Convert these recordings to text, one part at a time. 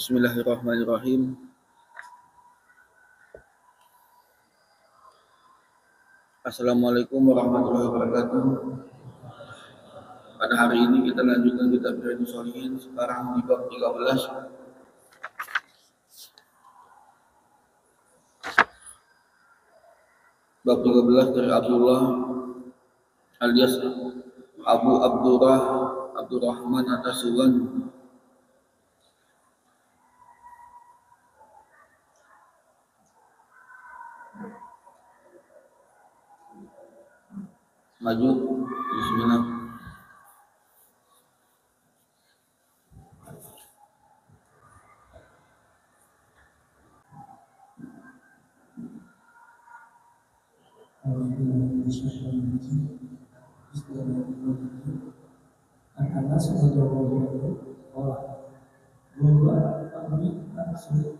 Bismillahirrahmanirrahim. Assalamualaikum warahmatullahi wabarakatuh. Pada hari ini kita lanjutkan kitab Riyadhus Shalihin, sekarang di bab 13. Bab 13 dari Abdullah alias Abu Abdurrahman At-Tasuwan. Maju, bismillah. Anas radhiyallahu anhu bahwa kami langsung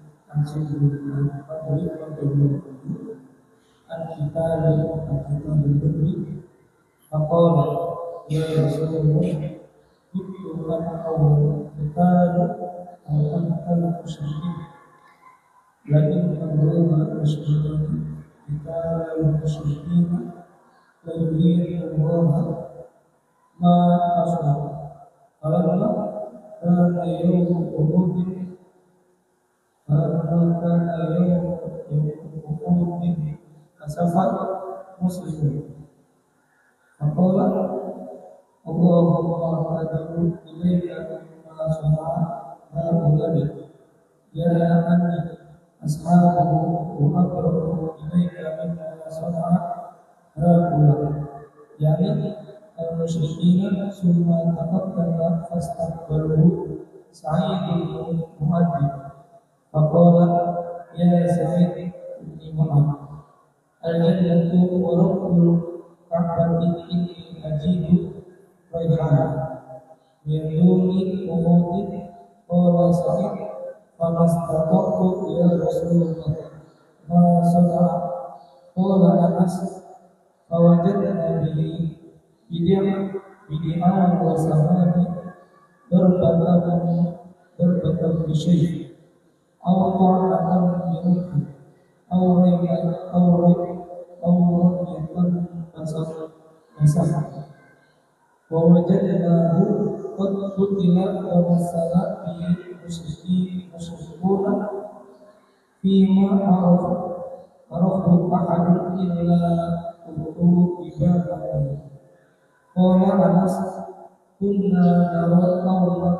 berberi faqala ya Rasulullah kuntu ana awwal kita musyrikin lakin Allah musyrikin kita musyrikin la yuridu Allah ma asna falamma kana yawm Uhud kasafat muslimin faqala Allahumma adu ilayka ma sana'a ha'ula'i ya anni ashabuhu wa aqrabu ilayka mimma sana'a ha'ula'i yani al-musyrikina summa taqaddama fastaqbaluhu Sa'id bin Muhammad faqala ya Sa'id bin Muhammad al-jannatu wa rabbul ka'bati inni ajidu rayhana yaduni umudi qala Sa'id famastaqtu ya Rasulullah ma sana'a qala Anas fawajadna bihi bidi'an wa samani berbatan bisyai aw ta'atan biruhi aw rayatan nasah wa wajadnahu qad qutila wa masala bi musyrikuna fima arafu ahadun illa utu ibadatan qala Anas kunna nara qawlan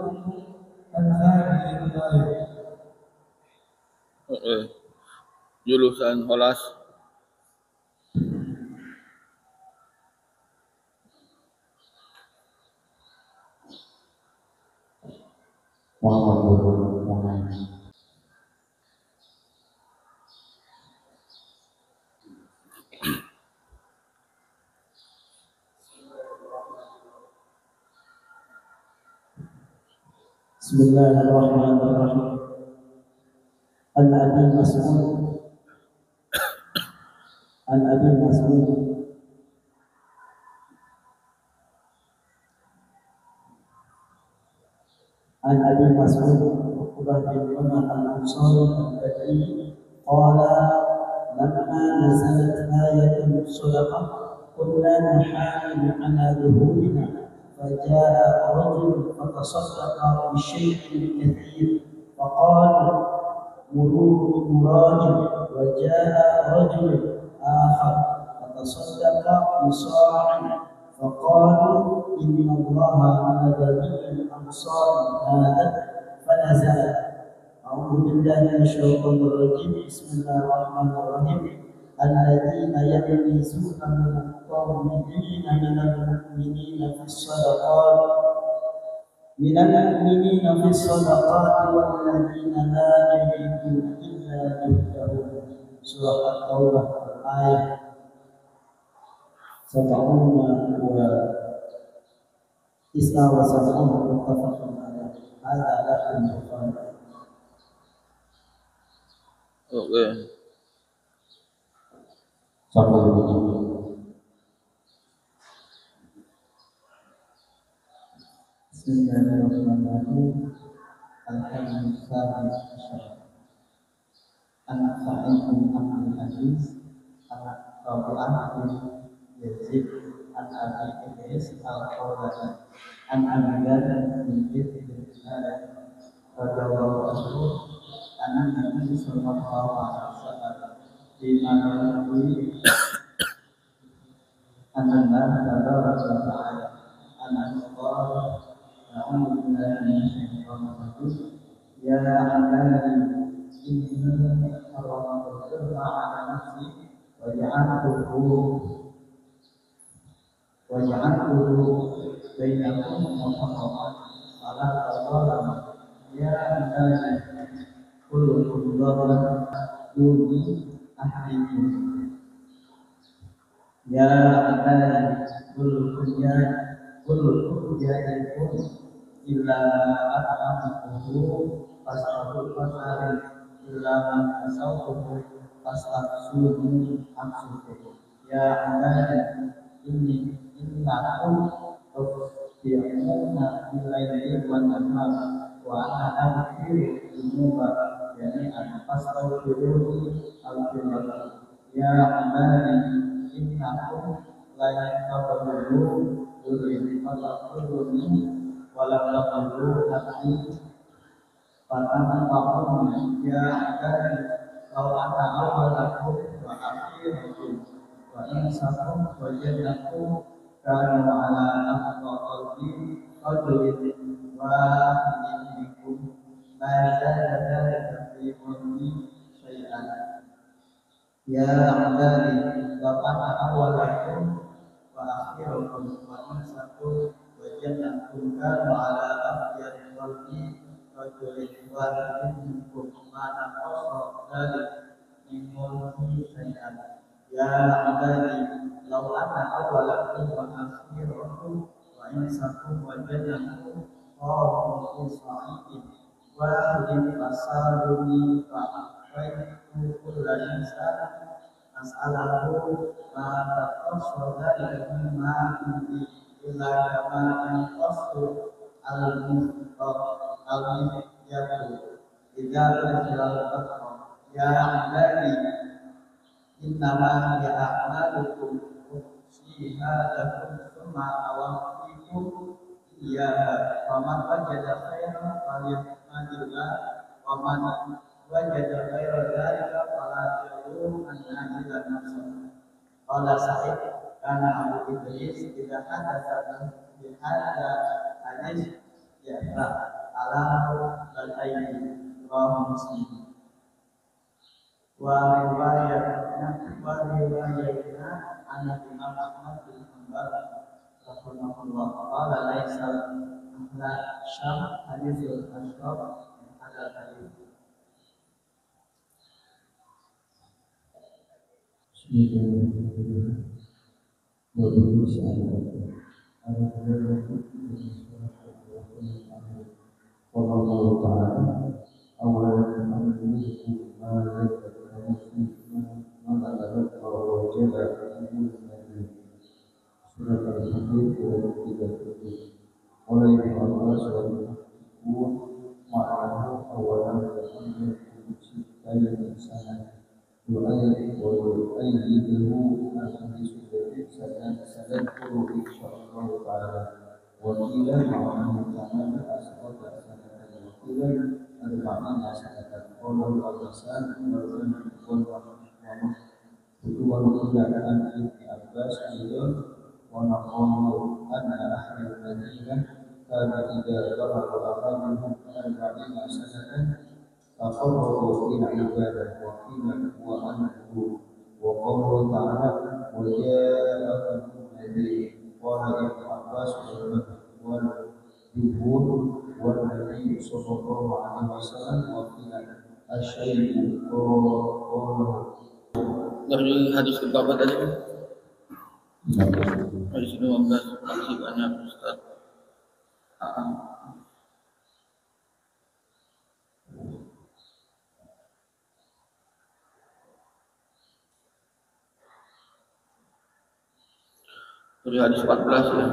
an hadhihi al-ayah. Jurusan Holas. Bismillahirrahmanirrahim. An Abi Mas'ud Uqbah bin Umar al-Ansari al-Badri qala lamma nazalat ayatul sadaqah kunna nuhamilu ala dhuhurina faja'a rajul fatasaddaqa bi syai'in kathir faqala muruhu murajim wa ja'a rajul akhar fatasaddaqa bi sa'in فقالوا إن الله على جميع الأنصار هذا فنزل أعوذ بالله من الشيطان الرجيم بسم الله الرحمن الرحيم الذين يلمزون المطوعين من المؤمنين في الصدقات والذين لا surah At-Taubah ayat 70 wa Isra wa sab'un muttafaqun alaih. Hadza lafzul Bukhari. Oke. Sampai begini. Bismillahirrahmanirrahim. Alhamdulillah. Anak Sa'id bin Abdul Aziz, anak Rabi'ah bin Yazid, an Abi Idris al-Qawlani, an Abi Dhar bin Dinar radhiyallahu anhu, anak Nabi sallallahu alaihi wasallam di mana Nabi anak tabaraka wa ta'ala anak Allah na'udzu billahi minasyaitonir rajim ya ibadi inni haramtu dzulma 'ala nafsi wa ja'altuhu bainakum muharraman fala tadhalamu ya ibadi kullukum dhalun duni ahlikum ya ibadi kullukum ja'ilun illa at'amtuhu fastaghfiru illa man asawtuhu fastaghfiru amsuhu ya ibadi innakum tukhti'una bil-laili wan-nahar wa ana aghfiru dzunuba jami'an fastaghfiruni aghfir lakum ya ibadi innakum la yaqbalu dzulmi fastaghfiruni wa la taqbalu haqi fatanfa'uni ya ibadi law ana awwalakum wa akhirakum wa insakum wa jannakum kanu ala afqa qalbi qadrin wahidin minkum la zada dhalika fi mulki syai'an ya ibadi law ana awwalakum wa akhirakum wa insakum wa jannakum kanu ala afqa qalbi qadrin wahidin minkum ma naqasa dhalika min mulki syai'an ya ibadi law anna awwalakum wa akhirakum wa insakum wa jannakum qamu fi sa'idin wahidin fasaluni fa'afaitu kulla insan as'alahu ma taqassada mimma indi illa kama yanqassu al-mihyatu idza tajal al-qatra ya ibadi innama ya'malukum syihadakum thumma awafikum iyyaha faman wajada khairan falyahmadillah wa man wajada khairan dzalika fala yalumanna illa nafsahu qala Sa'id kana Abu Idris idza hadatsa bi hadza hadis ya'ra ala al-ayyi wa muslim wa riwayatna anak Imam Ahmad bin Hanbal rahimahullah qala laisa ahla syam hadithul ashraf hadal hadith. فقرروا إلى عبادة وقيل هو أنه وقوله تعالى وجاءكم الذي قال ابن عباس والجمهور والنبي صلى الله عليه وسلم وقيل الشيء قوله Dari hadis keberapa tadi? Hadis 15. Masih banyak Ustaz. Dari hadis 14 ya.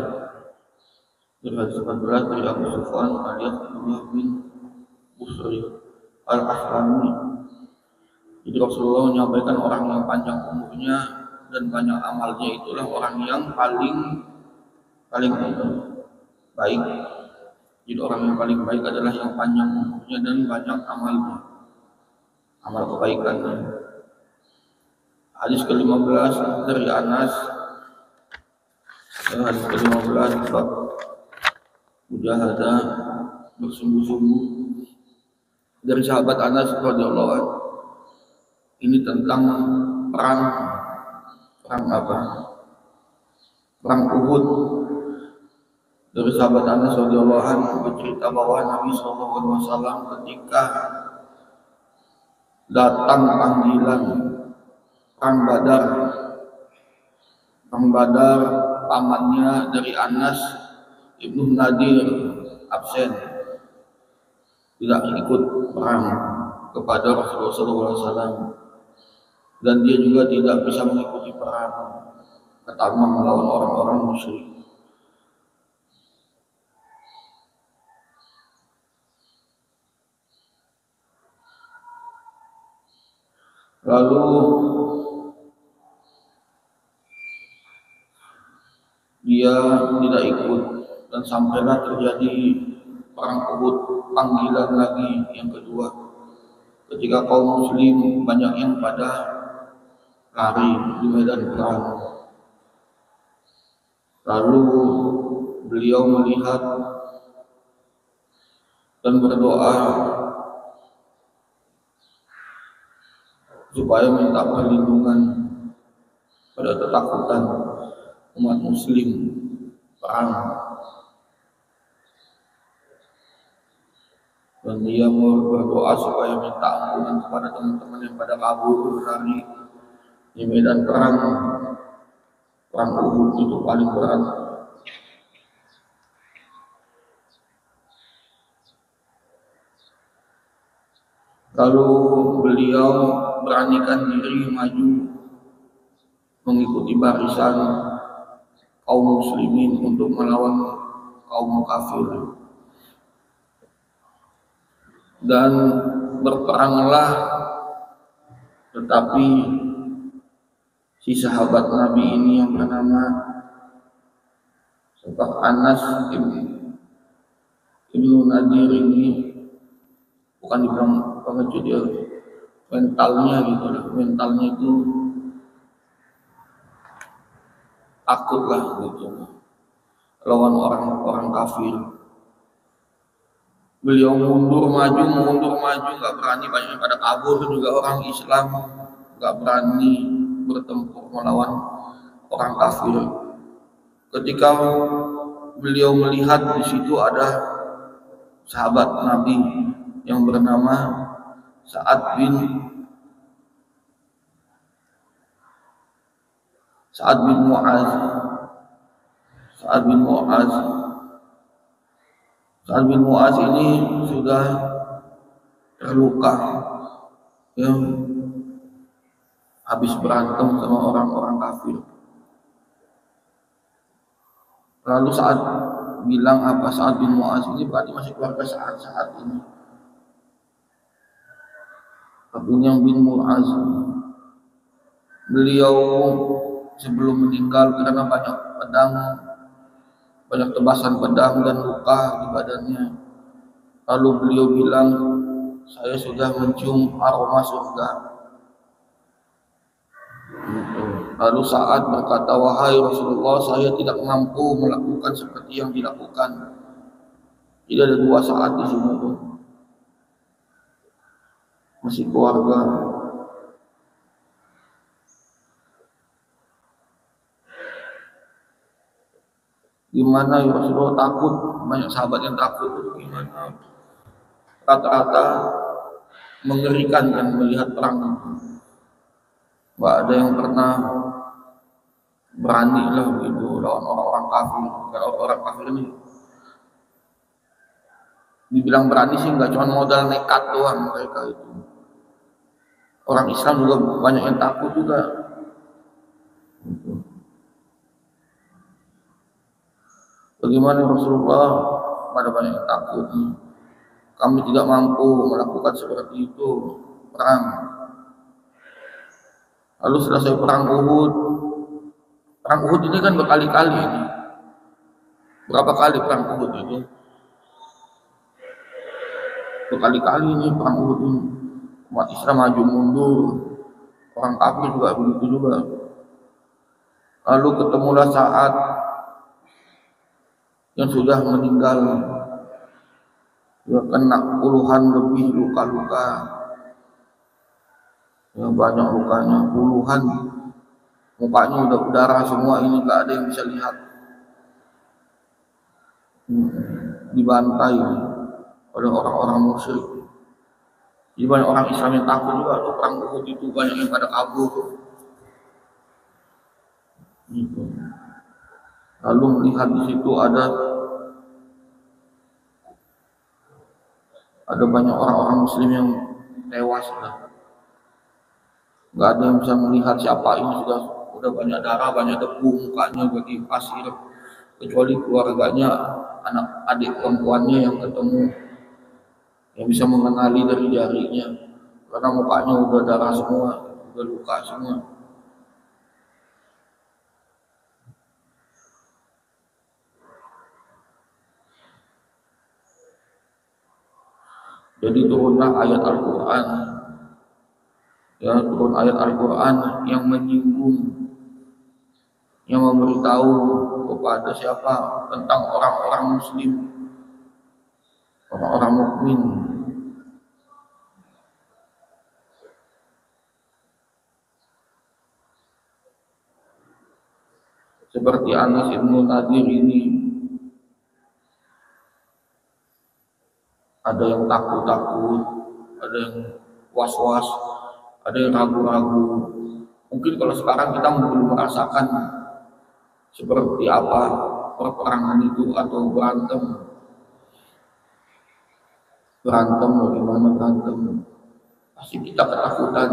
Dari hadis 14 dari Abu Sufyan alias Abdullah bin Busri al-Aslami. Jadi Rasulullah menyampaikan orang yang panjang umurnya dan banyak amalnya itulah orang yang paling baik. Jadi orang yang paling baik adalah yang panjang umurnya dan banyak amalnya, amal kebaikannya. Hadis ke-15 dari Anas. Hadis ke-15 bab mujahadah, bersungguh-sungguh, dari sahabat Anas radhiyallahu anhu. Ini tentang perang apa? Perang Uhud. Dari sahabat Anas radhiyallahu anhu bercerita bahwa Nabi sallallahu alaihi wasallam ketika datang panggilan perang Badar, pamannya dari Anas Ibnu Nadir absen, tidak ikut perang kepada Rasulullah SAW, dan dia juga tidak bisa mengikuti perang pertama melawan orang-orang musyrik. Lalu dia tidak ikut dan sampailah terjadi perang Uhud, panggilan lagi yang kedua. Ketika kaum muslim banyak yang pada lari di medan perang. Lalu beliau melihat dan berdoa supaya minta perlindungan pada ketakutan umat muslim perang. Dan dia berdoa supaya minta ampunan kepada teman-teman yang pada kabur berlari di medan perang. Perang Uhud itu paling berat. Lalu beliau beranikan diri maju mengikuti barisan kaum muslimin untuk melawan kaum kafir. Dan berperanglah, tetapi si sahabat Nabi ini yang bernama Anas Ibnu Nadir ini, bukan dibilang pengecut ya, mentalnya gitu lah, mentalnya itu takut lah gitu lawan orang-orang kafir. Beliau mundur maju, nggak berani, banyak pada kabur juga orang Islam, nggak berani bertempur melawan orang kafir. Ketika beliau melihat di situ ada sahabat Nabi yang bernama Sa'ad bin Mu'az. Sa'ad bin Mu'az ini sudah terluka, ya, habis berantem sama orang-orang kafir. Lalu Sa'ad bilang apa? Sa'ad bin Mu'az ini berarti masih keluarga saat ini. Tapi yang bin Mu'az, beliau sebelum meninggal karena banyak pedang, banyak tebasan pedang dan luka di badannya. Lalu beliau bilang, saya sudah mencium aroma surga. Lalu Sa'ad berkata, wahai Rasulullah, saya tidak mampu melakukan seperti yang dilakukan. Tidak ada dua Sa'ad di sini tuh, masih keluarga. Gimana ya Rasulullah, takut, banyak sahabat yang takut. Gimana? Rata-rata mengerikan kan melihat perang. nggak ada yang pernah berani lah begitu lawan orang-orang kafir. Karena orang kafir ini dibilang berani sih nggak cuma modal nekat doang mereka itu. Orang Islam juga banyak yang takut juga. Bagaimana Rasulullah pada banyak yang takut. Kami tidak mampu melakukan seperti itu perang. Lalu selesai perang Uhud. Perang Uhud ini kan berkali-kali ini. Berapa kali perang Uhud itu? Berkali-kali ini perang Uhud ini. Umat Islam maju mundur. Orang kafir juga begitu juga. Lalu ketemulah saat yang sudah meninggal, ya kena puluhan lebih luka-luka, ya banyak lukanya, puluhan, mukanya udah berdarah semua, ini nggak ada yang bisa lihat, dibantai oleh orang-orang musyrik. Jadi banyak orang Islam yang takut juga. Tuh perang Uhud itu banyak yang pada kabur. Gitu. Lalu melihat di situ ada banyak orang-orang Muslim yang tewas lah. Nggak ada yang bisa melihat siapa ini, sudah banyak darah, banyak debu, mukanya bagi pasir, kecuali keluarganya, anak adik perempuannya yang ketemu, yang bisa mengenali dari jarinya, karena mukanya udah darah semua, udah luka semua. Jadi turunlah ayat Al-Quran, ya turun ayat Al-Quran yang menyinggung, yang memberitahu kepada siapa tentang orang-orang Muslim, orang-orang mukmin. Seperti Anas bin Nadir ini, ada yang takut-takut, ada yang was-was, ada yang ragu-ragu. Mungkin kalau sekarang kita belum merasakan seperti apa perperangan itu atau berantem bagaimana berantem, pasti kita ketakutan.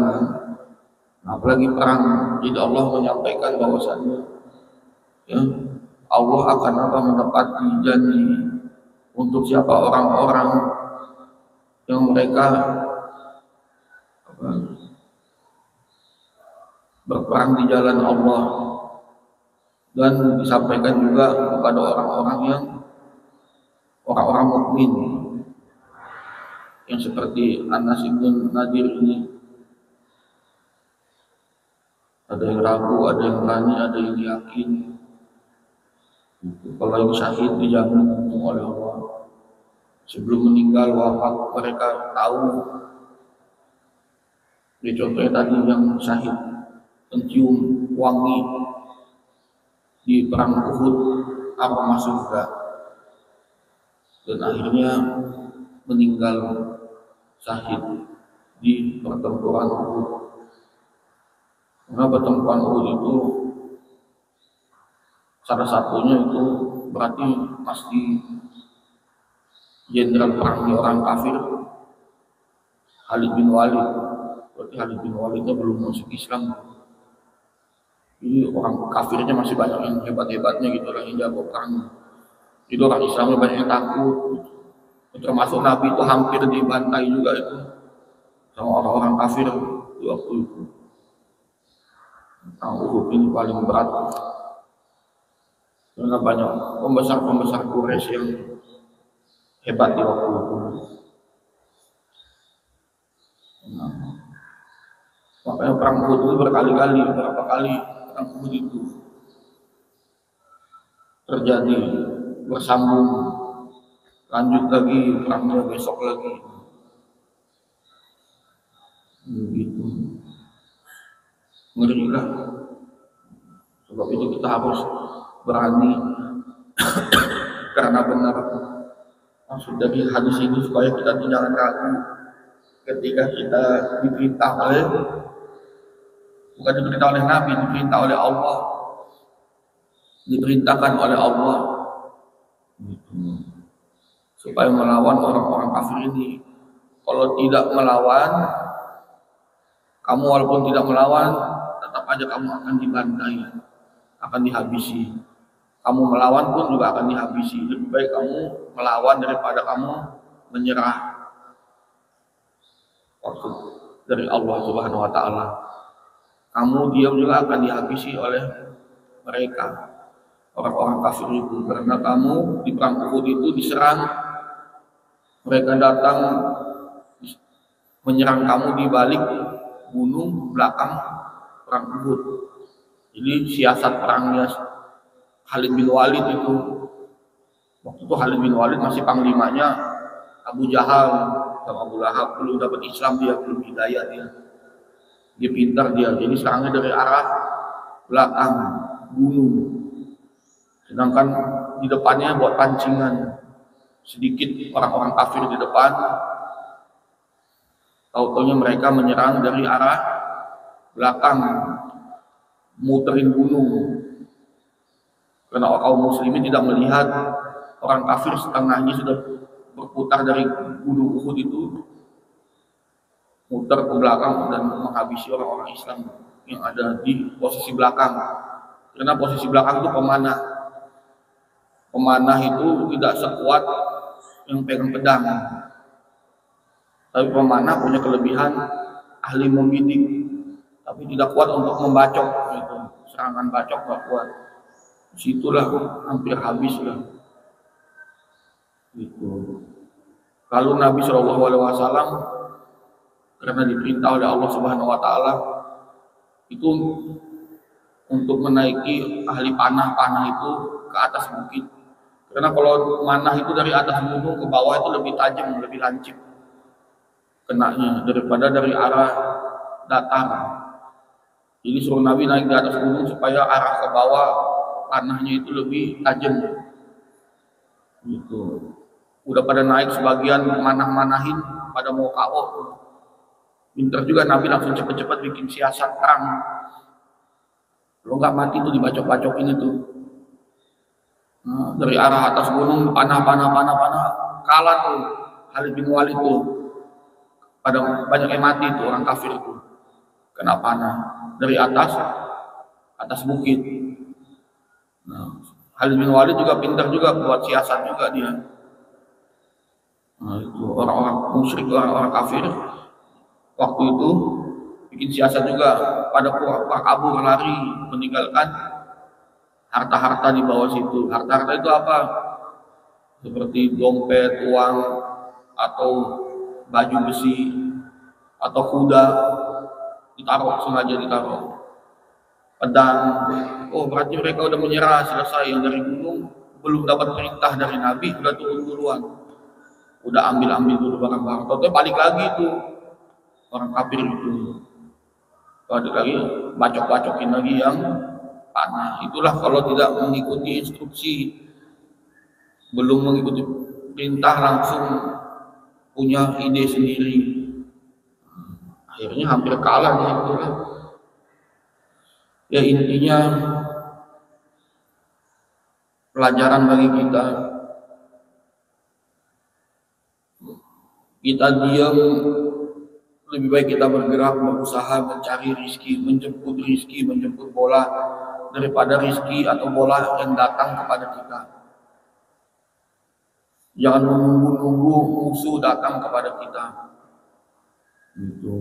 Apalagi perang. Jadi Allah menyampaikan bahwasannya, ya, Allah akan menepati janji untuk siapa orang-orang yang mereka berperang di jalan Allah. Dan disampaikan juga kepada orang-orang yang orang-orang mukmin yang seperti Anas bin Nadir ini. Ada yang ragu, ada yang berani, ada yang yakin. Kalau yang syahid dijamin oleh Allah. Sebelum meninggal wafat mereka tahu. Di contohnya tadi yang syahid mencium wangi di perang Uhud, apa masuk surga, dan akhirnya meninggal syahid di pertempuran Uhud. Karena pertempuran Uhud itu salah satunya itu berarti pasti jenderal perang orang kafir Khalid bin Walid. Berarti Khalid bin Walid itu belum masuk Islam. Ini orang kafirnya masih banyak yang hebat-hebatnya gitu, orang yang jago perang. Itu orang Islamnya banyak yang takut. Termasuk Nabi itu hampir dibantai juga itu sama orang-orang kafir di waktu itu. Uhud ini paling berat karena banyak pembesar-pembesar Quraisy yang hebat di waktu itu. Makanya perang Uhud itu berkali-kali, berapa kali perang Uhud itu terjadi bersambung, lanjut lagi perangnya besok lagi, begitu. Ngeri lah. Sebab itu kita harus berani karena benar maksud dari hadis ini supaya kita tidak ragu ketika kita diperintah oleh Bukan diperintah oleh Nabi, diperintah oleh Allah. Diperintahkan oleh Allah supaya melawan orang-orang kafir ini. Kalau tidak melawan, kamu walaupun tidak melawan, tetap aja kamu akan dibantai, akan dihabisi. Kamu melawan pun juga akan dihabisi. Lebih baik kamu melawan daripada kamu menyerah. Waktu dari Allah Subhanahu wa taala. Kamu diam juga akan dihabisi oleh mereka, orang-orang kafir itu. Karena kamu di perang Uhud itu diserang, mereka datang menyerang kamu di balik gunung belakang perang Uhud. Jadi siasat perangnya Khalid bin Walid itu, waktu itu Khalid bin Walid masih panglimanya Abu Jahal sama Abu Lahab, belum dapat Islam dia, belum hidayah dia pintar dia, jadi serangnya dari arah belakang gunung, sedangkan di depannya buat pancingan. Sedikit orang-orang kafir di depan, tahu-taunya mereka menyerang dari arah belakang, muterin gunung. Karena kaum muslimin tidak melihat orang kafir setengahnya sudah berputar dari gunung Uhud itu, muter ke belakang dan menghabisi orang-orang Islam yang ada di posisi belakang. Karena posisi belakang itu pemanah. Pemanah itu tidak sekuat yang pegang pedang. Tapi pemanah punya kelebihan ahli membidik, tapi tidak kuat untuk membacok gitu. Serangan bacok nggak kuat. Situlah hampir habis lah. Gitu. Lalu Nabi SAW karena diperintah oleh Allah Subhanahu wa taala itu untuk menaiki ahli panah itu ke atas bukit. Karena kalau manah itu dari atas gunung ke bawah itu lebih tajam, lebih lancip kenanya daripada dari arah datar. Jadi suruh Nabi naik di atas gunung supaya arah ke bawah panahnya itu lebih tajam. Gitu. Udah pada naik sebagian manah-manahin pada mau KO. Pinter juga Nabi langsung cepet-cepet bikin siasat perang. Lo nggak mati tuh dibacok-bacokin itu. Nah, dari arah atas gunung panah kalah tuh Khalid bin Walid tuh. Pada banyak yang mati tuh orang kafir itu kena panah dari atas bukit. Nah, Khalid bin Walid juga pintar juga buat siasat juga dia. Nah, itu orang-orang musyrik, orang-orang kafir waktu itu bikin siasat juga pada pura-pura kabur lari meninggalkan harta-harta di bawah situ. Harta-harta itu apa? Seperti dompet, uang, atau baju besi, atau kuda ditaruh, sengaja ditaruh. Pedang, oh berarti mereka udah menyerah, selesai. Yang dari gunung belum dapat perintah dari Nabi, udah turun duluan, udah ambil dulu barang-barang. Tapi balik lagi tuh orang kafir itu, balik lagi bacok-bacokin lagi yang panah. Itulah kalau tidak mengikuti instruksi, belum mengikuti perintah, langsung punya ide sendiri, akhirnya hampir kalah di situ. Ya intinya pelajaran bagi kita diam, lebih baik kita bergerak, berusaha mencari rizki, menjemput bola daripada rizki atau bola yang datang kepada kita. Jangan menunggu-nunggu musuh datang kepada kita. Gitu.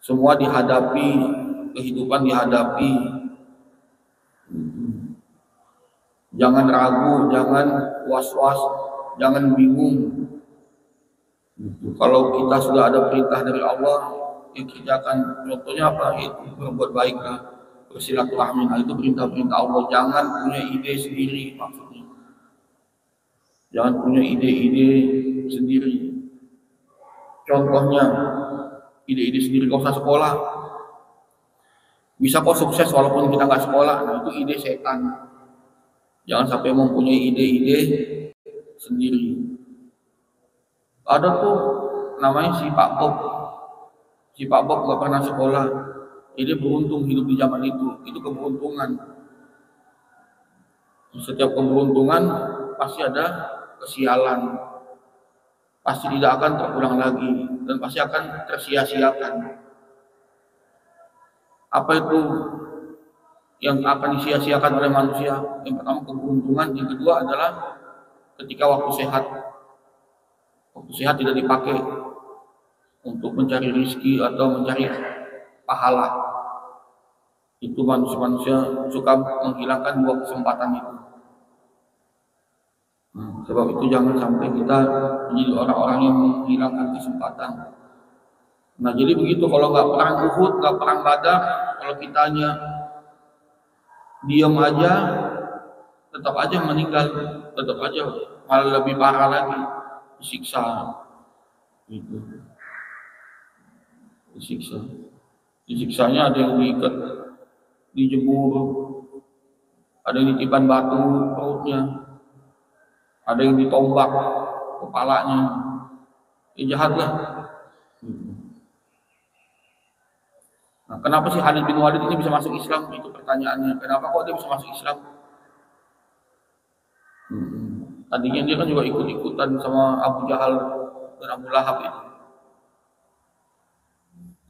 Semua dihadapi, kehidupan dihadapi. Jangan ragu, jangan was-was, jangan bingung. Kalau kita sudah ada perintah dari Allah, ya kita akan, contohnya apa? Itu berbuat baiklah, bersilaturahmi. Nah, itu perintah-perintah Allah. Jangan punya ide sendiri, maksudnya. Jangan punya ide-ide sendiri. Contohnya, ide-ide sendiri, gak usah sekolah. Bisa kok sukses walaupun kita nggak sekolah. Nah, itu ide setan. Jangan sampai mempunyai ide-ide sendiri. Ada tuh namanya si Pak Bob. Si Pak Bob nggak pernah sekolah. Jadi beruntung hidup di zaman itu keberuntungan. Setiap keberuntungan pasti ada kesialan, pasti tidak akan terulang lagi dan pasti akan tersia-siakan. Apa itu yang akan disia-siakan oleh manusia? Yang pertama keberuntungan, yang kedua adalah ketika waktu sehat. Waktu sehat tidak dipakai untuk mencari rezeki atau mencari pahala. Itu manusia suka menghilangkan dua kesempatan itu. Sebab itu jangan sampai kita menjadi orang-orang yang menghilangkan kesempatan. Nah jadi begitu, kalau nggak perang Uhud, nggak perang Badar, kalau kitanya diam aja, tetap aja meninggal, tetap aja malah lebih parah lagi, disiksa, gitu, disiksanya ada yang diikat, dijemur, ada yang ditipan batu perutnya, ada yang ditombak kepalanya, jahat lah. Nah, kenapa sih Khalid bin Walid ini bisa masuk Islam? Itu pertanyaannya. Kenapa kok dia bisa masuk Islam? Tadinya dia kan juga ikut-ikutan sama Abu Jahal dan Abu Lahab itu.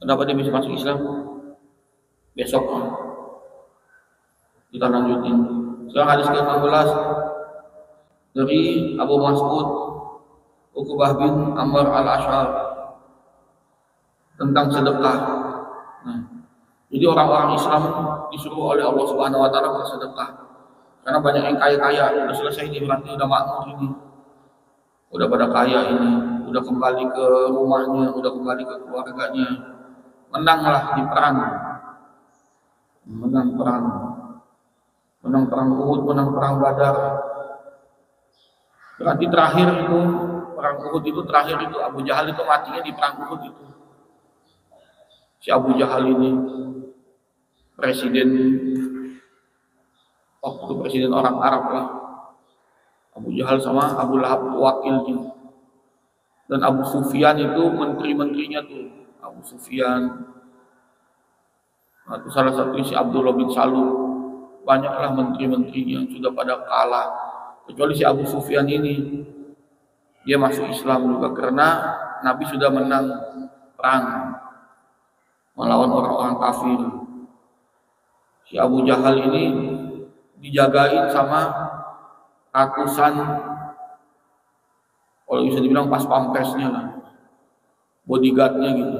Kenapa dia bisa masuk Islam? Besok kita lanjutin. Sekarang hadis ke-16 dari Abu Mas'ud Uqbah bin Amr al-Ash'ar tentang sedekah. Nah, jadi orang-orang Islam disuruh oleh Allah Subhanahu wa taala bersedekah. Karena banyak yang kaya-kaya, udah selesai ini, berarti udah makmur ini. Udah pada kaya ini, udah kembali ke rumahnya, udah kembali ke keluarganya. Menanglah di perang. Menang perang Uhud, menang perang Badar. Berarti terakhir itu perang Uhud itu terakhir itu Abu Jahal itu matinya di perang Uhud itu. Si Abu Jahal ini presiden waktu presiden orang Arab lah. Abu Jahal sama Abu Lahab wakilnya. Dan Abu Sufyan itu menteri-menterinya tuh. Abu Sufyan. Nah, itu salah satu si Abdullah bin Salul. Banyaklah menteri-menterinya sudah pada kalah. Kecuali si Abu Sufyan ini. Dia masuk Islam juga karena Nabi sudah menang perang melawan orang-orang kafir. Si Abu Jahal ini dijagain sama ratusan, kalau bisa dibilang pas pampresnya lah, bodyguardnya gitu,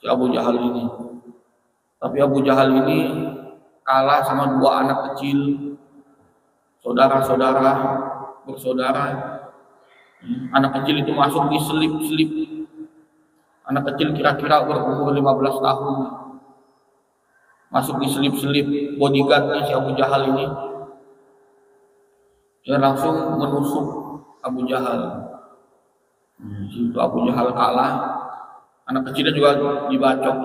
si Abu Jahal ini. Tapi Abu Jahal ini kalah sama dua anak kecil, saudara-saudara bersaudara. Anak kecil itu masuk di selip-selip. Anak kecil kira-kira berumur 15 tahun. Masuk di selip-selip bodyguardnya si Abu Jahal ini. Dia langsung menusuk Abu Jahal. Situ Abu Jahal kalah. Anak kecilnya juga dibacok.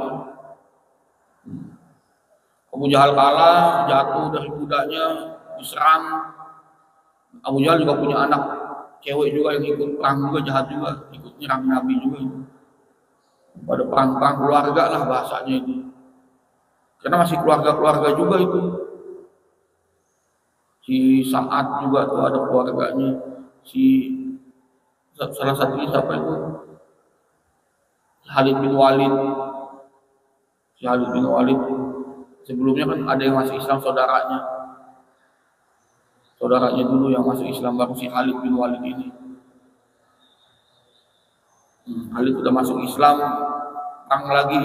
Abu Jahal kalah, jatuh dari kudanya, diserang. Abu Jahal juga punya anak cewek juga yang ikut perang juga, jahat juga, ikut nyerang Nabi juga itu. Pada perang-perang keluarga lah bahasanya itu. Karena masih keluarga-keluarga juga itu. Si Sa'ad juga tuh ada keluarganya. Si salah satunya siapa itu? Khalid bin Walid. Si Khalid bin Walid. Sebelumnya kan ada yang masuk Islam saudaranya. Saudaranya dulu yang masuk Islam baru si Khalid bin Walid ini. Khalid sudah masuk Islam, perang lagi,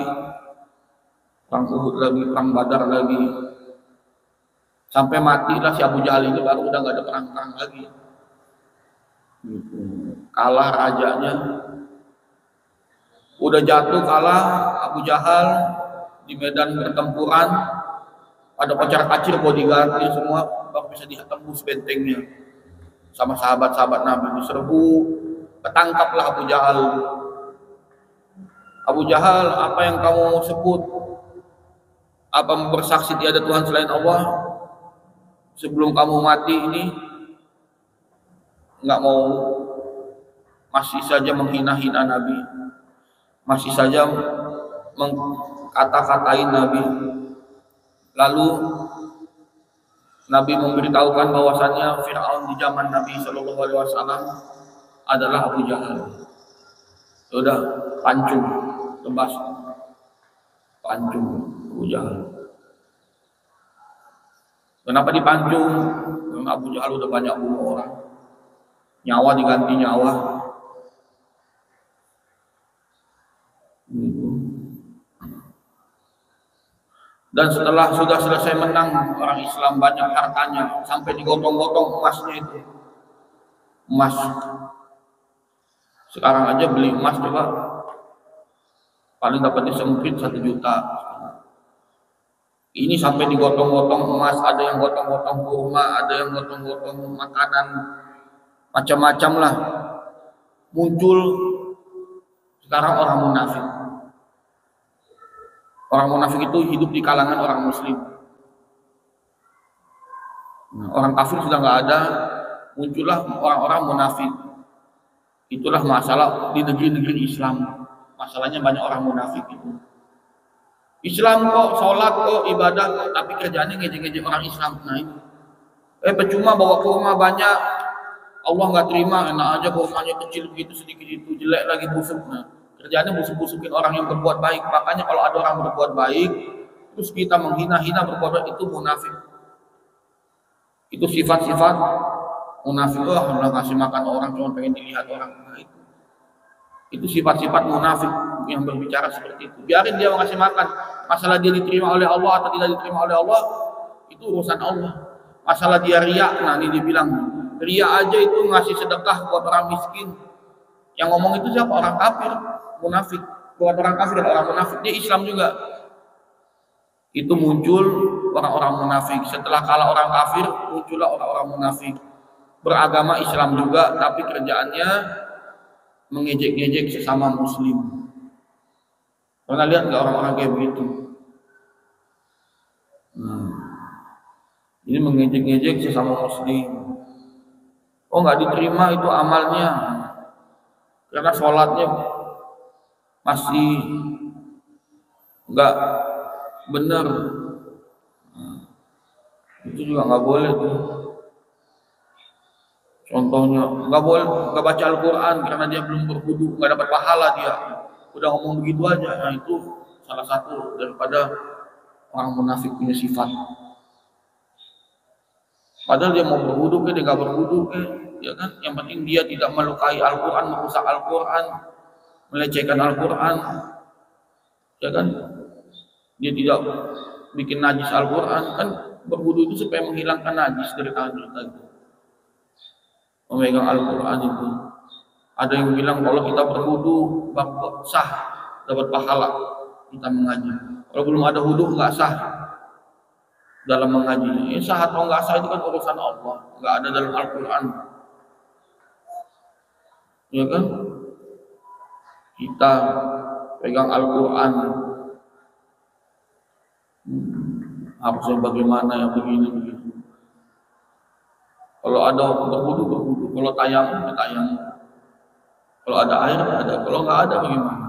perang Uhud lagi, perang Badar lagi, sampai matilah si Abu Jahal ini, baru udah nggak ada perang-perang lagi. Kalah rajanya, udah jatuh kalah Abu Jahal di medan pertempuran, ada kocar-kacir bodyguardnya semua, baru bisa ditembus bentengnya sama sahabat-sahabat Nabi, diserbu. Ketangkaplah Abu Jahal. Abu Jahal, apa yang kamu sebut? Apa bersaksi tiada Tuhan selain Allah? Sebelum kamu mati ini, nggak mau, masih saja menghina-hina Nabi, masih saja kata-katain Nabi. Lalu Nabi memberitahukan bahwasannya Fir'aun di zaman Nabi Shallallahu Alaihi Wasallam adalah Abu Jahal. Sudah pancung, tebas, pancung Abu Jahal. Kenapa dipancung? Karena Abu Jahal udah banyak bunuh orang, nyawa diganti nyawa. Dan setelah sudah selesai menang, orang Islam banyak hartanya, sampai digotong-gotong emasnya itu. Emas. Sekarang aja beli emas coba, paling dapatnya sempit 1 juta. Ini sampai digotong-gotong emas, ada yang gotong-gotong kurma, ada yang gotong-gotong makanan, macam-macam lah. Muncul sekarang orang munafik. Orang munafik itu hidup di kalangan orang muslim. Nah, orang kafir sudah nggak ada, muncullah orang-orang munafik. Itulah masalah di negeri-negeri Islam. Masalahnya banyak orang munafik itu. Islam kok, sholat kok, ibadah kok, tapi kerjaannya ngejek-ngejek orang Islam. Nah ini, percuma bawa kurma banyak, Allah nggak terima, enak aja kurmanya kecil begitu, sedikit itu, jelek lagi, busuk. Nah, kerjaannya busuk-busukin orang yang berbuat baik. Makanya kalau ada orang berbuat baik, terus kita menghina-hina berbuat baik, itu munafik. Itu sifat-sifat munafik. Lah ngasih makan orang cuma pengen dilihat orang. Nah, itu sifat-sifat munafik yang berbicara seperti itu. Biarin dia ngasih makan. Masalah dia diterima oleh Allah atau tidak diterima oleh Allah, itu urusan Allah. Masalah dia riak, nah ini dibilang riak aja itu ngasih sedekah buat orang miskin. Yang ngomong itu siapa? Orang kafir, munafik. Bukan orang kafir, orang munafik. Dia Islam juga. Itu muncul orang-orang munafik. Setelah kalah orang kafir, muncullah orang-orang munafik. Beragama Islam juga, tapi kerjaannya mengejek-ngejek sesama muslim. Pernah lihat nggak orang-orang kayak begitu? Ini mengejek-ngejek sesama muslim. Oh, nggak diterima itu amalnya, karena sholatnya masih nggak benar. Itu juga nggak boleh tuh. Contohnya nggak boleh nggak baca Al-Quran karena dia belum berwudu, nggak dapat pahala dia. Udah ngomong begitu aja. Nah itu salah satu daripada orang munafik punya sifat. Padahal dia mau berwudu dia nggak berwudu ya kan? Yang penting dia tidak melukai Al-Quran, merusak Al-Quran, melecehkan Al-Quran, ya kan? Dia tidak bikin najis Al-Quran, kan berwudu itu supaya menghilangkan najis dari tangan kita. Memegang Al-Quran itu. Ada yang bilang kalau kita berwudu sah, dapat pahala kita mengaji. Kalau belum ada wudu nggak sah dalam mengaji. Sah atau nggak sah itu kan urusan Allah, nggak ada dalam Al-Quran. Ya kan? Kita pegang Al-Quran, harusnya bagaimana yang begini. Kalau ada berwudu, kalau tayamum tayamum. Kalau ada air ada, kalau nggak ada bagaimana?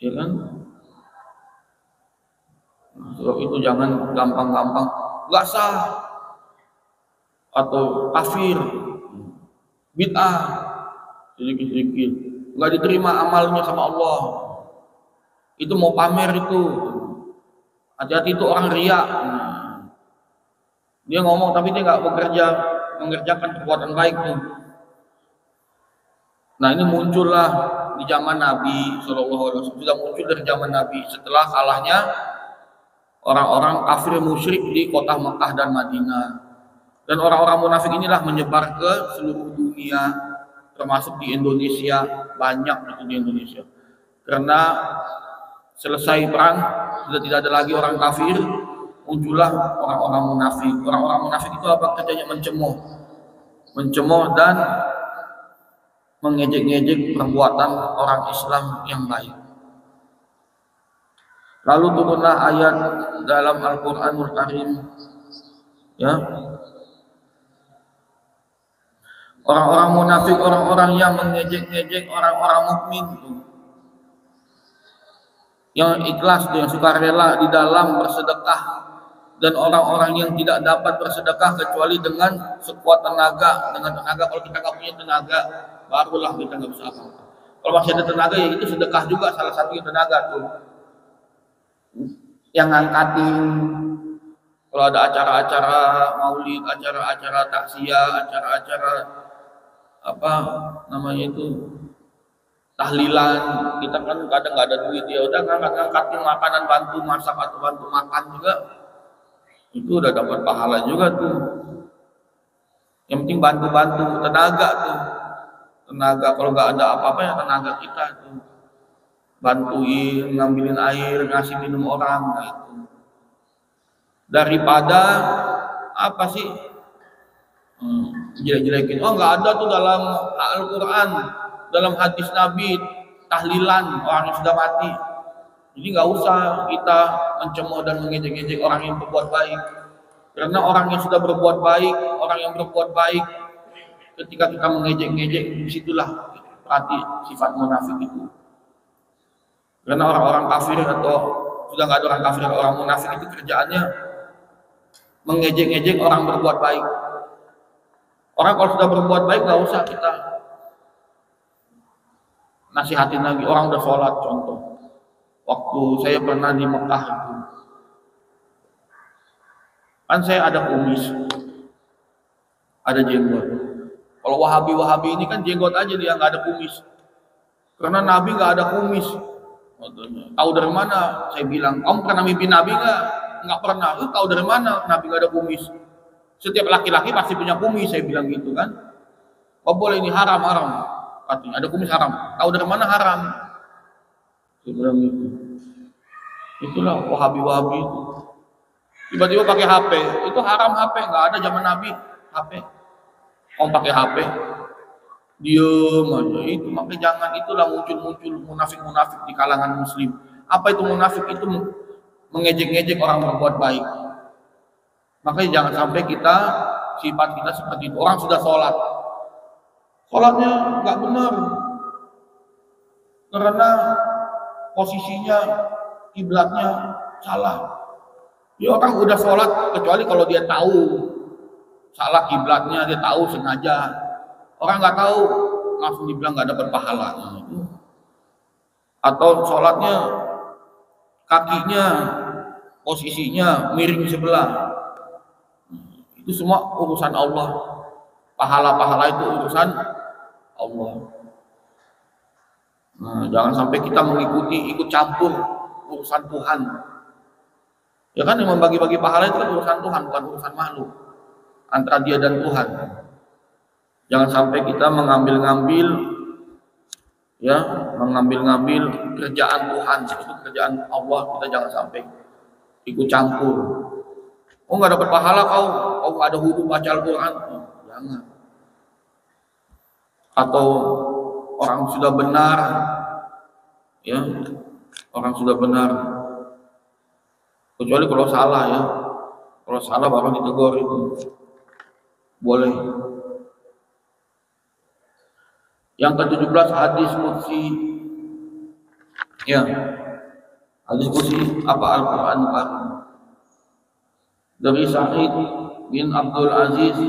Ya kan? Sebab itu jangan gampang-gampang nggak sah atau kafir, bid'ah, sedikit-sedikit nggak diterima amalnya sama Allah. Itu mau pamer itu. Hati-hati itu orang riak. Dia ngomong tapi dia nggak mengerjakan perbuatan baik tuh. Nah ini muncullah di zaman Nabi SAW, sudah muncul dari zaman Nabi setelah kalahnya orang-orang kafir musyrik di kota Mekah dan Madinah. Dan orang-orang munafik inilah menyebar ke seluruh dunia, termasuk di Indonesia, banyak di Indonesia. Karena selesai perang sudah tidak ada lagi orang kafir, muncullah orang-orang munafik. Orang-orang munafik itu apa kerjanya? Mencemooh dan mengejek-ngejek perbuatan orang Islam yang baik. Lalu turunlah ayat dalam Al-Quranul Karim, ya. Orang-orang munafik, orang-orang yang mengejek-ngejek orang-orang mukmin. yang ikhlas, yang sukarela di dalam bersedekah, dan orang-orang yang tidak dapat bersedekah kecuali dengan sekuat tenaga. Dengan tenaga, kalau kita nggak punya tenaga, barulah kita nggak bisa apa-apa. Kalau masih ada tenaga, ya itu sedekah juga, salah satunya tenaga tuh. Yang ngangkatin, kalau ada acara-acara maulid, acara-acara takziah, acara-acara apa namanya itu tahlilan, kita kan kadang nggak ada duit, ya udah ngangkat-ngangkatin makanan, bantu masak atau bantu makan juga, itu udah dapat pahala juga tuh. Yang penting bantu-bantu, tenaga tuh, tenaga. Kalau nggak ada apa-apa ya tenaga kita tuh, bantuin ngambilin air, ngasih minum orang, nah itu. Daripada apa sih jelek-jelekin, oh nggak ada tuh dalam Al-Quran, dalam hadis Nabi tahlilan orang yang sudah mati. Jadi nggak usah kita mencemooh dan mengejek-ejek orang yang berbuat baik, karena orang yang sudah berbuat baik, orang yang berbuat baik, ketika kita mengejek-ngejek, disitulah berarti sifat munafik itu. Karena orang-orang kafir atau sudah nggak ada orang kafir, orang munafik itu kerjaannya mengejek-ngejek orang berbuat baik. Orang kalau sudah berbuat baik nggak usah kita nasihatin lagi. Orang udah sholat, contoh waktu saya pernah di Mekah itu, kan saya ada kumis, ada jenggot. Kalau Wahabi ini kan jenggot aja, dia nggak ada kumis, karena Nabi nggak ada kumis. Tahu dari mana? Saya bilang, kamu pernah mimpi Nabi nggak? Nggak pernah. Lu tahu dari mana Nabi nggak ada kumis? Setiap laki-laki pasti punya kumis, saya bilang gitu kan. Oh boleh, ini haram, katanya ada kumis haram. Tahu dari mana haram? Saya bilang gitu. Itulah Wahabi itu. Tiba-tiba pakai HP, itu haram HP, nggak ada zaman Nabi HP. Om pakai HP, diem aja. Itu makanya jangan, itulah muncul munafik-munafik di kalangan muslim. Apa itu munafik? Itu mengejek-ngejek orang berbuat baik. Makanya jangan sampai kita, sifat kita seperti itu. Orang sudah sholat, sholatnya nggak benar karena posisinya kiblatnya salah. Ya orang udah sholat, kecuali kalau dia tahu salah kiblatnya, dia tahu sengaja. Orang nggak tahu langsung dibilang nggak dapat pahala. Atau sholatnya kakinya posisinya miring sebelah, itu semua urusan Allah. Pahala-pahala itu urusan Allah. Nah, jangan sampai kita ikut campur urusan Tuhan. Ya kan, yang membagi-bagi pahala itu kan urusan Tuhan, bukan urusan makhluk, antara dia dan Tuhan. Jangan sampai kita mengambil-ngambil kerjaan Tuhan, itu kerjaan Allah, kita jangan sampai ikut campur. Oh nggak dapat pahala kau nggak ada wudu baca Al-Quran, jangan. Atau orang sudah benar, ya orang sudah benar, kecuali kalau salah ya, kalau salah baru ditegur, itu boleh. Yang ke-17 hadis qudsi. Ya. Hadis qudsi apa Al-Qur'an Karim. Dari Sa'id bin Abdul Aziz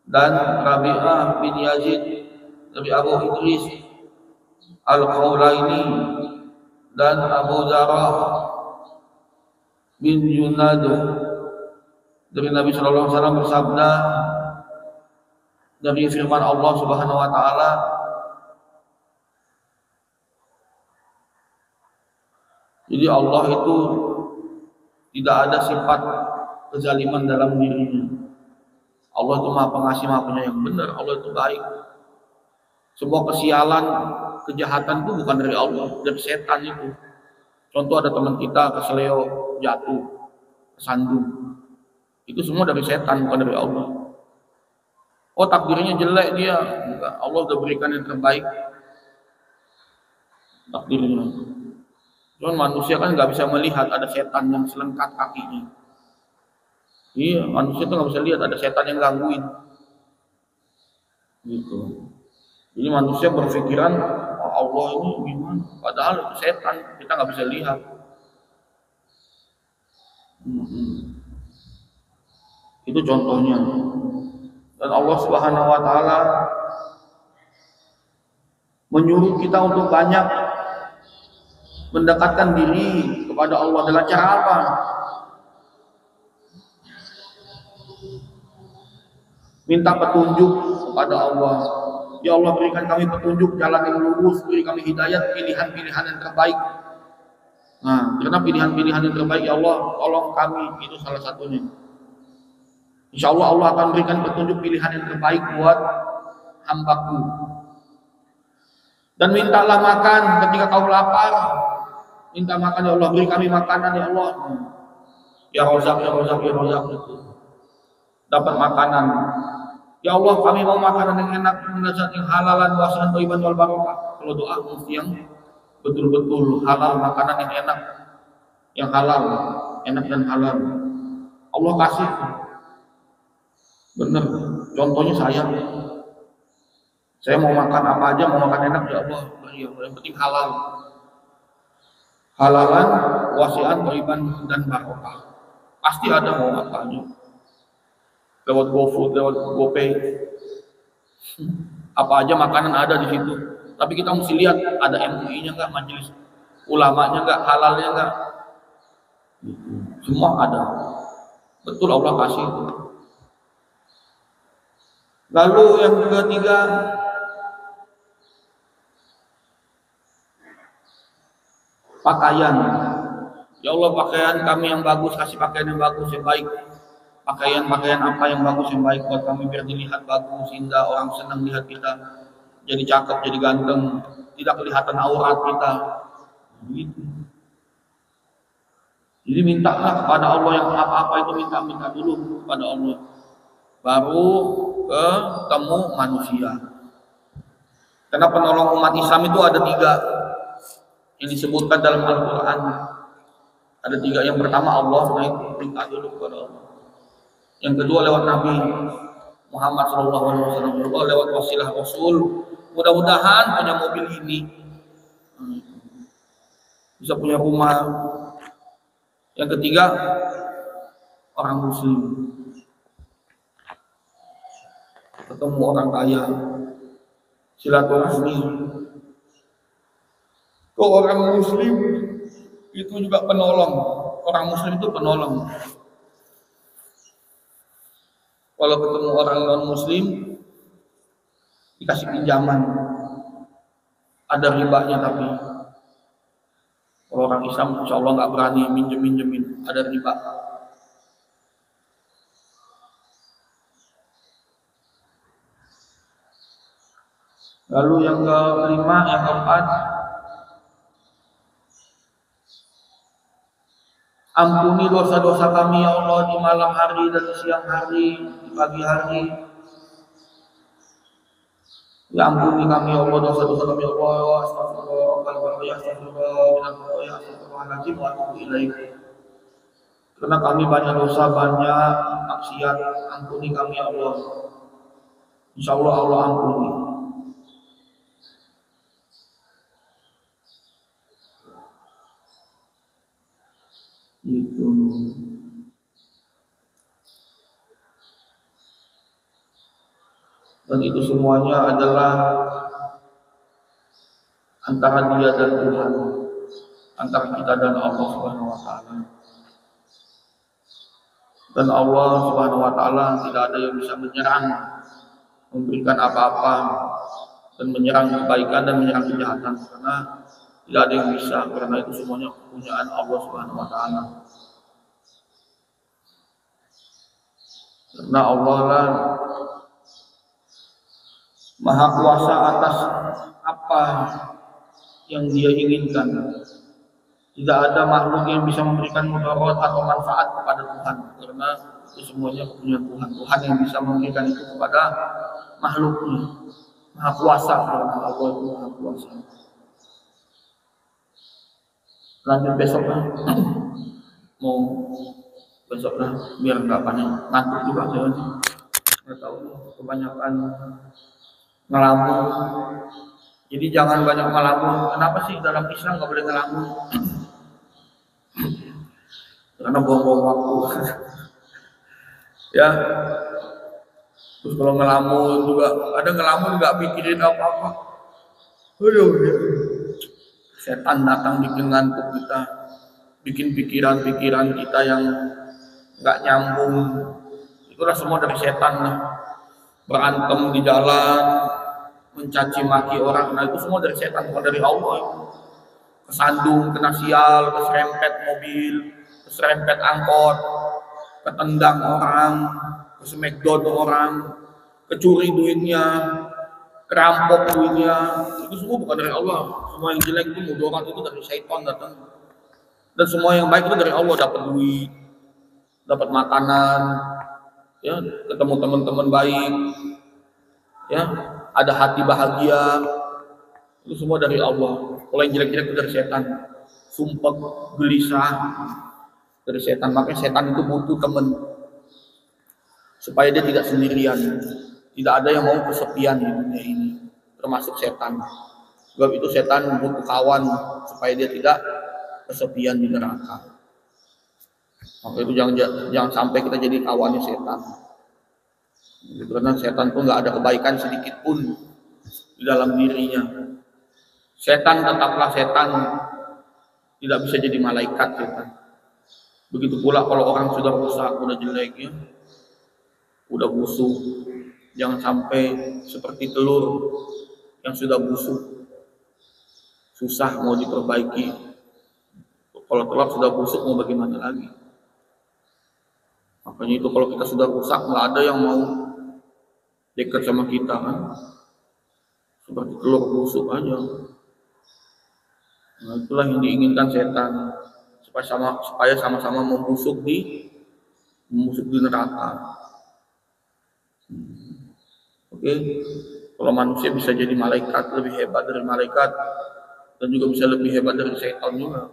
dan Rabi'ah bin Yazid dari Abu Idris Al-Khawlaini dan Abu Zarah bin Junad dari Nabi sallallahu alaihi wasallam bersabda, dari firman Allah Subhanahu wa taala, jadi Allah itu tidak ada sifat kezaliman dalam dirinya. Allah itu Maha Pengasih, Maha Penyayang. Benar, Allah itu baik. Semua kesialan, kejahatan itu bukan dari Allah, dari setan itu. Contoh ada teman kita keseleo, jatuh, kesandung. Itu semua dari setan, bukan dari Allah. Oh takdirnya jelek dia, enggak. Allah sudah berikan yang terbaik takdirnya. Cuman manusia kan nggak bisa melihat ada setan yang selengkat kakinya. Iya, manusia tuh nggak bisa lihat ada setan yang gangguin. Gitu. Jadi manusia berpikiran, oh, Allah ini gimana? Padahal itu setan, kita nggak bisa lihat. Itu contohnya. Dan Allah Subhanahu wa taala menyuruh kita untuk banyak mendekatkan diri kepada Allah dengan cara apa? Minta petunjuk kepada Allah. Ya Allah, berikan kami petunjuk jalan yang lurus, beri kami hidayat, pilihan-pilihan yang terbaik. Nah, karena pilihan-pilihan yang terbaik ya Allah, tolong kami, itu salah satunya. Insya Allah Allah akan berikan petunjuk pilihan yang terbaik buat hambaku. Dan mintalah makan ketika kau lapar. Minta makan ya Allah, beri kami makanan ya Allah. Ya Rozak, ya Rozak, ya Rozak itu. Dapat makanan. Ya Allah, kami mau makanan yang enak, yang halalan, wasian, thayyiban wal barokah. Kalau doa mesti yang betul-betul halal, makanan yang enak, yang halal, enak dan halal. Allah kasih. Bener, contohnya saya mau makan apa aja, mau makan enak ya Allah, yang penting halal, halalan, wasian, thayyiban dan barokah. Pasti ada mau apa aja, lewat GoFood, lewat GoPay, apa aja makanan ada di situ. Tapi kita mesti lihat ada MUI-nya nggak, majelis ulamanya nggak, halalnya nggak, semua ada. Betul Allah kasih itu. Lalu yang ketiga, pakaian. Ya Allah, pakaian kami yang bagus, kasih pakaian yang bagus, yang baik. Pakaian apa yang bagus, yang baik buat kami biar dilihat bagus, indah, orang senang lihat kita. Jadi cakep, jadi ganteng, tidak kelihatan aurat kita. Begitu. Jadi mintalah kepada Allah yang apa-apa itu minta dulu kepada Allah. Baru ketemu manusia. Karena penolong umat Islam itu ada 3 yang disebutkan dalam Al-Quran. Ada 3. Yang pertama Allah, nah itu minta dulu kepada Allah. Yang kedua lewat Nabi Muhammad SAW, lewat wasilah Rasul. Mudah-mudahan punya mobil ini, bisa punya rumah. Yang ketiga orang Muslim, ketemu orang kaya, silaturahmi. Kalau orang Muslim itu juga penolong. Orang Muslim itu penolong. Kalau ketemu orang non Muslim dikasih pinjaman, ada ribanya. Tapi kalau orang Islam insya Allah nggak berani minjemin, ada riba. Lalu yang kelima, yang keempat, ampuni dosa-dosa kami ya Allah di malam hari dan di siang hari, di pagi hari. Ya ampuni kami ya Allah dosa-dosa kami ya Allah. Astagfirullah, ya astagfirullahaladzim wa atubu ilaih. Karena kami banyak dosa, banyak maksiat, ampuni kami ya Allah. Insya Allah Allah ampuni. Itu. Dan itu semuanya adalah antara dia dan Tuhan, antara kita dan Allah Subhanahu wa taala. Dan Allah Subhanahu wa taala tidak ada yang bisa menyerang, memberikan apa-apa dan menyerang kebaikan dan menyerang kejahatan, karena tidak ada yang bisa, karena itu semuanya kepunyaan Allah Subhanahu wa taala. Karena Allah lah Maha kuasa atas apa yang Dia inginkan. Tidak ada makhluk yang bisa memberikan mudarat atau manfaat kepada Tuhan, karena itu semuanya kepunyaan Tuhan. Tuhan yang bisa memberikan itu kepada makhluknya. Maha kuasa, karena Allah itu maha kuasa. Lanjut besok lah. Mau besok lah, biar nggak panik, ngantuk juga saya nggak tahu, kebanyakan ngelamun. Jadi jangan banyak ngelamun. Kenapa sih dalam Islam nggak boleh ngelamun? Karena buang-buang waktu. Ya, terus kalau ngelamun juga, ada ngelamun nggak pikirin apa-apa. Aduh, ya. Setan datang bikin ngantuk kita, bikin pikiran-pikiran kita yang nggak nyambung. Itulah semua dari setan lah. Berantem di jalan, mencaci maki orang, nah itu semua dari setan, bukan dari Allah. Kesandung, kena sial, keserempet mobil, keserempet angkot, ketendang orang, kesmackdown orang, kecuri duitnya, kerampok duitnya, itu semua bukan dari Allah. Semua yang jelek itu mudarat itu dari syaitan datang. Dan semua yang baik itu dari Allah, dapat duit, dapat makanan, ya, ketemu teman-teman baik, ya, ada hati bahagia, itu semua dari Allah. Kalau yang jelek-jelek itu dari setan, sumpah, gelisah, dari setan. Makanya setan itu butuh teman supaya dia tidak sendirian. Tidak ada yang mau kesepian di dunia ini, termasuk setan. Sebab itu setan butuh kawan supaya dia tidak kesepian di neraka. Maka itu jangan sampai kita jadi kawannya setan. Karena setan pun nggak ada kebaikan sedikit pun di dalam dirinya. Setan tetaplah setan, tidak bisa jadi malaikat setan. Begitu pula kalau orang sudah rusak, udah jelek ya, udah busuk, jangan sampai seperti telur yang sudah busuk, susah mau diperbaiki. Kalau telur sudah busuk mau bagaimana lagi? Makanya itu kalau kita sudah rusak, nggak ada yang mau dekat sama kita kan, seperti telur busuk aja. Nah, itulah yang diinginkan setan, supaya sama-sama membusuk di neraka. Oke, kalau manusia bisa jadi malaikat, lebih hebat dari malaikat, dan juga bisa lebih hebat dari setan juga.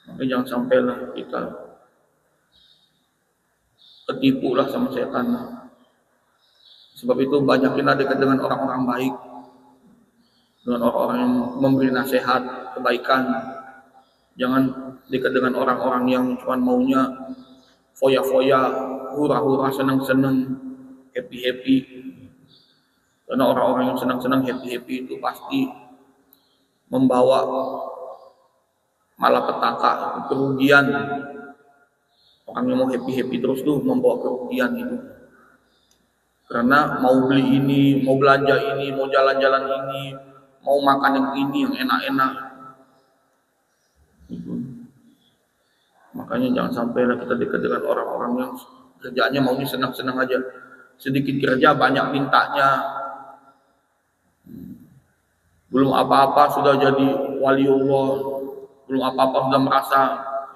Maka jangan sampailah kita ketipu lah sama setan. Sebab itu banyakinlah dekat dengan orang-orang baik, dengan orang-orang yang memberi nasihat kebaikan. Jangan dekat dengan orang-orang yang cuma maunya foya-foya, hura-hura, senang-senang, happy-happy. Karena orang-orang yang senang-senang, happy-happy itu pasti membawa malapetaka, kerugian. Orang yang mau happy-happy terus tuh membawa kerugian itu. Karena mau beli ini, mau belanja ini, mau jalan-jalan ini, mau makan yang ini, yang enak-enak. Gitu. Makanya jangan sampai kita dekat dengan orang-orang yang kerjaannya maunya senang-senang aja. Sedikit kerja banyak mintanya. Belum apa-apa sudah jadi waliullah, belum apa-apa sudah merasa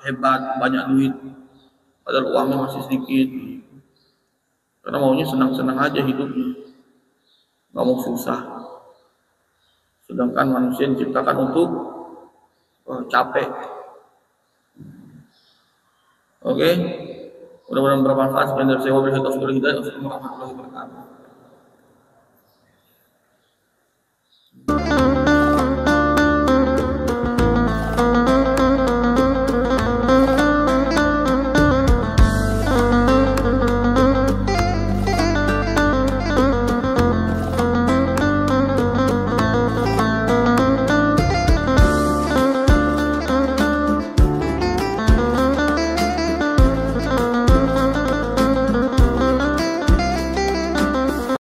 hebat, banyak duit, padahal uangnya masih sedikit. Karena maunya senang-senang aja hidupnya, nggak mau susah. Sedangkan manusia diciptakan untuk capek. Oke, mudah-mudahan bermanfaat. Sekian dari saya, wabillahi taufiq wal hidayah. Wassalamualaikum warahmatullahi wabarakatuh.